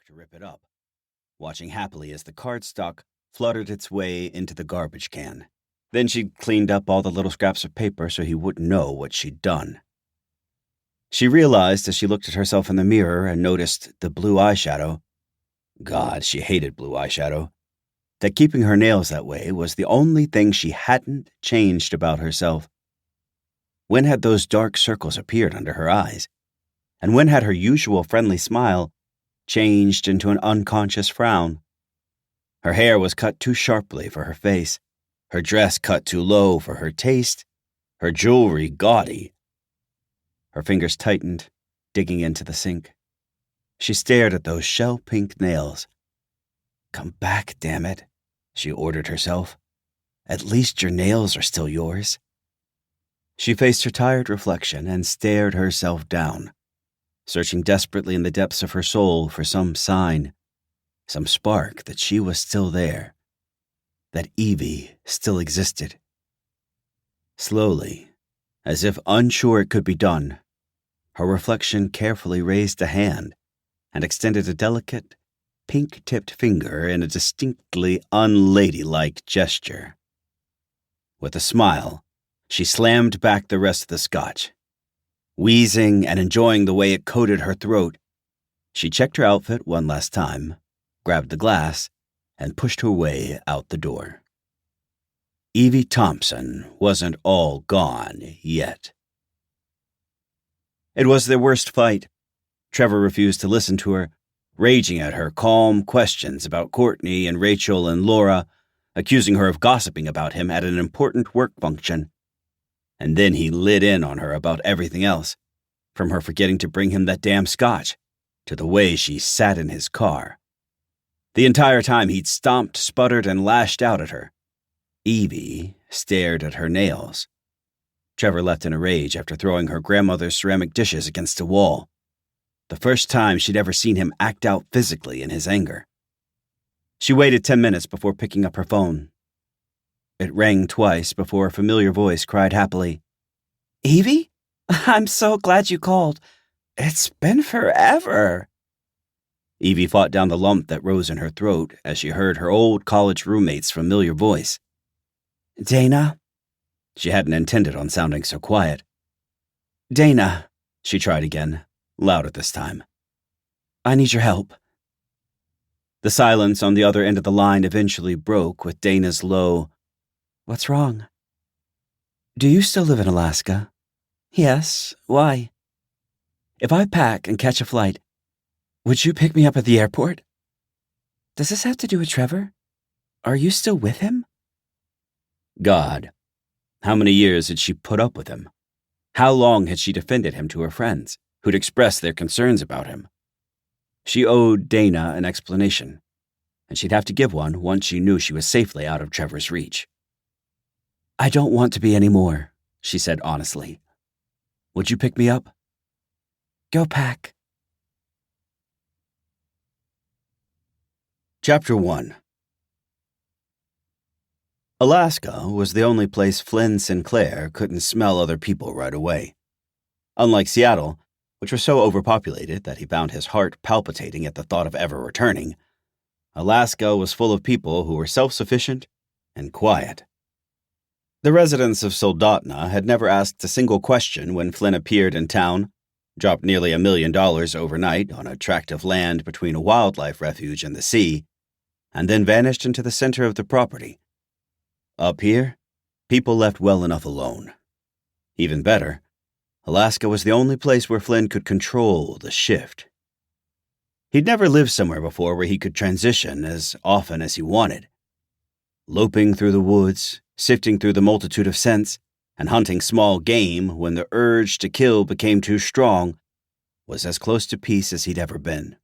to rip it up, watching happily as the cardstock fluttered its way into the garbage can. Then she'd cleaned up all the little scraps of paper so he wouldn't know what she'd done. She realized as she looked at herself in the mirror and noticed the blue eyeshadow — God, she hated blue eyeshadow — that keeping her nails that way was the only thing she hadn't changed about herself. When had those dark circles appeared under her eyes? And when had her usual friendly smile changed into an unconscious frown? Her hair was cut too sharply for her face, her dress cut too low for her taste, her jewelry gaudy. Her fingers tightened, digging into the sink. She stared at those shell-pink nails. "Come back, damn it," she ordered herself. "At least your nails are still yours." She faced her tired reflection and stared herself down, searching desperately in the depths of her soul for some sign, some spark that she was still there, that Evie still existed. Slowly, as if unsure it could be done, her reflection carefully raised a hand and extended a delicate, pink-tipped finger in a distinctly unladylike gesture. With a smile, she slammed back the rest of the scotch. Wheezing and enjoying the way it coated her throat, she checked her outfit one last time, grabbed the glass, and pushed her way out the door. Evie Thompson wasn't all gone yet. It was their worst fight. Trevor refused to listen to her, raging at her calm questions about Courtney and Rachel and Laura, accusing her of gossiping about him at an important work function. And then he lit in on her about everything else, from her forgetting to bring him that damn scotch, to the way she sat in his car. The entire time he'd stomped, sputtered, and lashed out at her. Evie stared at her nails. Trevor left in a rage after throwing her grandmother's ceramic dishes against a wall. The first time she'd ever seen him act out physically in his anger. She waited 10 minutes before picking up her phone. It rang twice before a familiar voice cried happily, "Evie? I'm so glad you called. It's been forever." Evie fought down the lump that rose in her throat as she heard her old college roommate's familiar voice. "Dana?" She hadn't intended on sounding so quiet. "Dana," she tried again, louder this time. "I need your help." The silence on the other end of the line eventually broke with Dana's low, "What's wrong?" "Do you still live in Alaska?" "Yes. Why?" "If I pack and catch a flight, would you pick me up at the airport?" "Does this have to do with Trevor? Are you still with him?" God, how many years had she put up with him? How long had she defended him to her friends, who'd expressed their concerns about him? She owed Dana an explanation, and she'd have to give one once she knew she was safely out of Trevor's reach. "I don't want to be anymore," she said honestly. "Would you pick me up?" "Go pack." Chapter 1. Alaska was the only place Flynn Sinclair couldn't smell other people right away. Unlike Seattle, which was so overpopulated that he found his heart palpitating at the thought of ever returning, Alaska was full of people who were self-sufficient and quiet. The residents of Soldotna had never asked a single question when Flynn appeared in town, dropped nearly $1 million overnight on a tract of land between a wildlife refuge and the sea, and then vanished into the center of the property. Up here, people left well enough alone. Even better, Alaska was the only place where Flynn could control the shift. He'd never lived somewhere before where he could transition as often as he wanted. Loping through the woods, sifting through the multitude of scents, and hunting small game when the urge to kill became too strong was as close to peace as he'd ever been.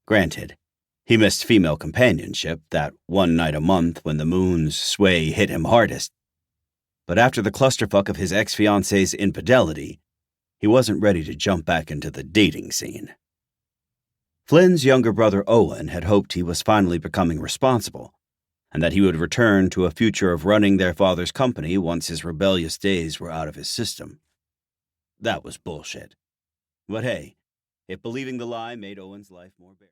Granted, he missed female companionship that one night a month when the moon's sway hit him hardest. But after the clusterfuck of his ex-fiancée's infidelity, he wasn't ready to jump back into the dating scene. Flynn's younger brother Owen had hoped he was finally becoming responsible, and that he would return to a future of running their father's company once his rebellious days were out of his system. That was bullshit. But hey, if believing the lie made Owen's life more bearable.